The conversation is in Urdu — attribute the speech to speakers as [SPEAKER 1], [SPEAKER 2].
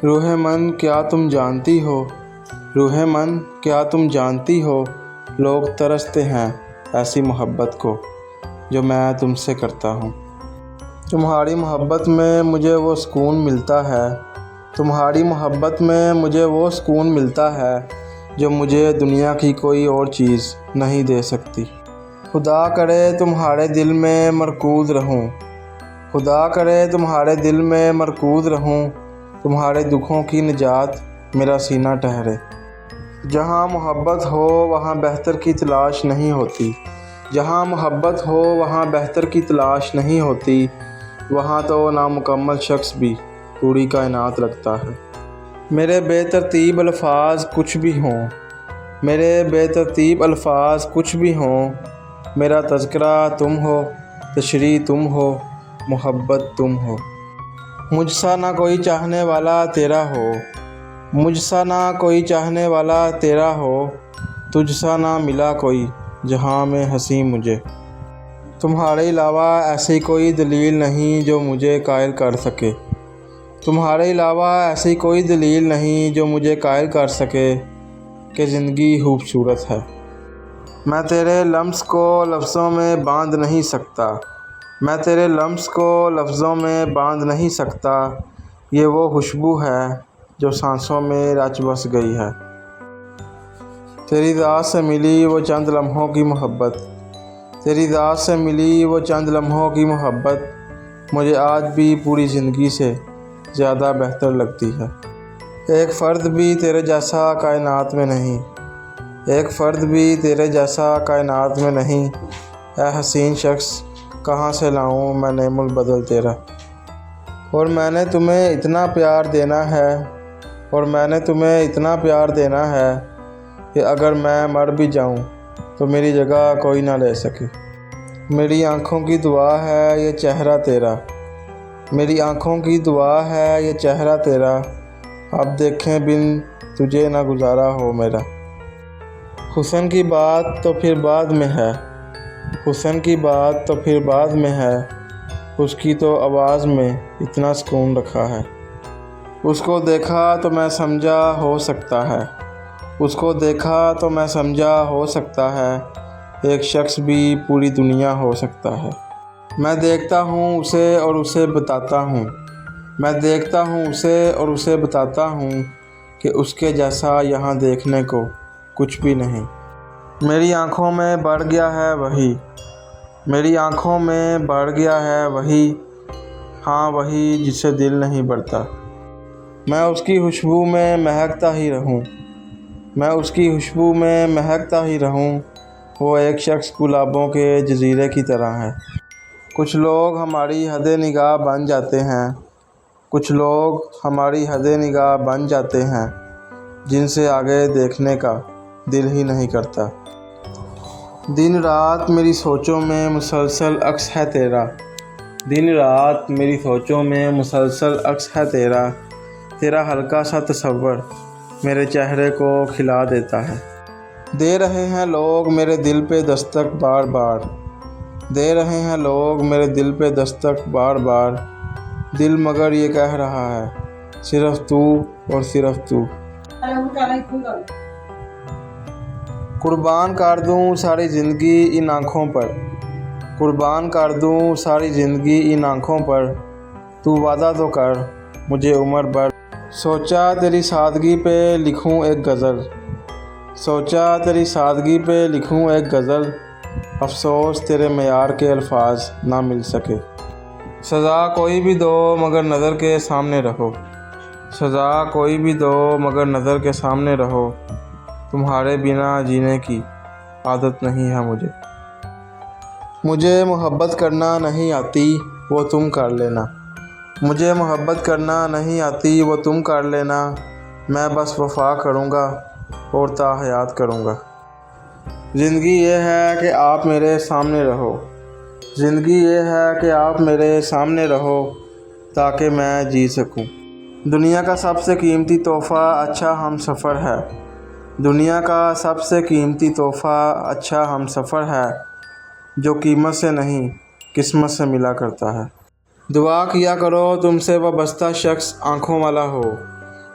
[SPEAKER 1] روح من کیا تم جانتی ہو، روح من کیا تم جانتی ہو، لوگ ترستے ہیں ایسی محبت کو جو میں تم سے کرتا ہوں۔ تمہاری محبت میں مجھے وہ سکون ملتا ہے، تمہاری محبت میں مجھے وہ سکون ملتا ہے جو مجھے دنیا کی کوئی اور چیز نہیں دے سکتی۔ خدا کرے تمہارے دل میں مرکوز رہوں، خدا کرے تمہارے دل میں مرکوز رہوں، تمہارے دکھوں کی نجات میرا سینہ ٹھہرے۔ جہاں محبت ہو وہاں بہتر کی تلاش نہیں ہوتی، جہاں محبت ہو وہاں بہتر کی تلاش نہیں ہوتی، وہاں تو نامکمل شخص بھی پوری کائنات رکھتا ہے۔ میرے بے ترتیب الفاظ کچھ بھی ہوں، میرے بے ترتیب الفاظ کچھ بھی ہوں، میرا تذکرہ تم ہو، تشریح تم ہو، محبت تم ہو۔ مجھ سا نہ کوئی چاہنے والا تیرا ہو، مجھ سا نہ کوئی چاہنے والا تیرا ہو، تجھ سا نہ ملا کوئی جہاں میں ہنسی مجھے۔ تمہارے علاوہ ایسی کوئی دلیل نہیں جو مجھے قائل کر سکے، تمہارے علاوہ ایسی کوئی دلیل نہیں جو مجھے قائل کر سکے کہ زندگی خوبصورت ہے۔ میں تیرے لمس کو لفظوں میں باندھ نہیں سکتا، میں تیرے لمس کو لفظوں میں باندھ نہیں سکتا، یہ وہ خوشبو ہے جو سانسوں میں رچ بس گئی ہے۔ تیری ذات سے ملی وہ چند لمحوں کی محبت، تیری ذات سے ملی وہ چند لمحوں کی محبت مجھے آج بھی پوری زندگی سے زیادہ بہتر لگتی ہے۔ ایک فرد بھی تیرے جیسا کائنات میں نہیں، ایک فرد بھی تیرے جیسا کائنات میں نہیں، اے حسین شخص کہاں سے لاؤں میں نعم البدل تیرا۔ اور میں نے تمہیں اتنا پیار دینا ہے، اور میں نے تمہیں اتنا پیار دینا ہے کہ اگر میں مر بھی جاؤں تو میری جگہ کوئی نہ لے سکے۔ میری آنکھوں کی دعا ہے یہ چہرہ تیرا، میری آنکھوں کی دعا ہے یہ چہرہ تیرا، اب دیکھیں بن تجھے نہ گزارا ہو میرا۔ حسن کی بات تو پھر بعد میں ہے، حسن کی بات تو پھر بعد میں ہے، اس کی تو آواز میں اتنا سکون رکھا ہے۔ اس کو دیکھا تو میں سمجھا ہو سکتا ہے، اس کو دیکھا تو میں سمجھا ہو سکتا ہے، ایک شخص بھی پوری دنیا ہو سکتا ہے۔ میں دیکھتا ہوں اسے اور اسے بتاتا ہوں، میں دیکھتا ہوں اسے اور اسے بتاتا ہوں کہ اس کے جیسا یہاں دیکھنے کو کچھ بھی نہیں۔ میری آنکھوں میں بڑھ گیا ہے وہی، میری آنکھوں میں بڑھ گیا ہے وہی، ہاں وہی جس سے دل نہیں بڑھتا۔ میں اس کی خوشبو میں مہکتا ہی رہوں، میں اس کی خوشبو میں مہکتا ہی رہوں، وہ ایک شخص گلابوں کے جزیرے کی طرح ہے۔ کچھ لوگ ہماری حد نگاہ بن جاتے ہیں، کچھ لوگ ہماری حد نگاہ بن جاتے ہیں، جن سے آگے دیکھنے کا دل ہی نہیں کرتا۔ دن رات میری سوچوں میں مسلسل عکس ہے تیرا، دن رات میری سوچوں میں مسلسل عکس ہے تیرا، تیرا ہلکا سا تصور میرے چہرے کو کھلا دیتا ہے۔ دے رہے ہیں لوگ میرے دل پہ دستک بار بار، دے رہے ہیں لوگ میرے دل پہ دستک بار بار، دل مگر یہ کہہ رہا ہے صرف تو اور صرف تو۔ قربان کر دوں ساری زندگی ان آنکھوں پر، قربان کر دوں ساری زندگی ان آنکھوں پر، تو وعدہ تو کر مجھے عمر بھر۔ سوچا تیری سادگی پہ لکھوں ایک غزل، سوچا تیری سادگی پہ لکھوں ایک غزل، افسوس تیرے معیار کے الفاظ نہ مل سکے۔ سزا کوئی بھی دو مگر نظر کے سامنے رہو، سزا کوئی بھی دو مگر نظر کے سامنے رہو، تمہارے بنا جینے کی عادت نہیں ہے مجھے۔ مجھے محبت کرنا نہیں آتی وہ تم کر لینا، مجھے محبت کرنا نہیں آتی وہ تم کر لینا، میں بس وفا کروں گا اور تا حیات کروں گا۔ زندگی یہ ہے کہ آپ میرے سامنے رہو، زندگی یہ ہے کہ آپ میرے سامنے رہو تاکہ میں جی سکوں۔ دنیا کا سب سے قیمتی تحفہ اچھا ہم سفر ہے، دنیا کا سب سے قیمتی تحفہ اچھا ہم سفر ہے، جو قیمت سے نہیں قسمت سے ملا کرتا ہے۔ دعا کیا کرو تم سے وابستہ شخص آنکھوں والا ہو،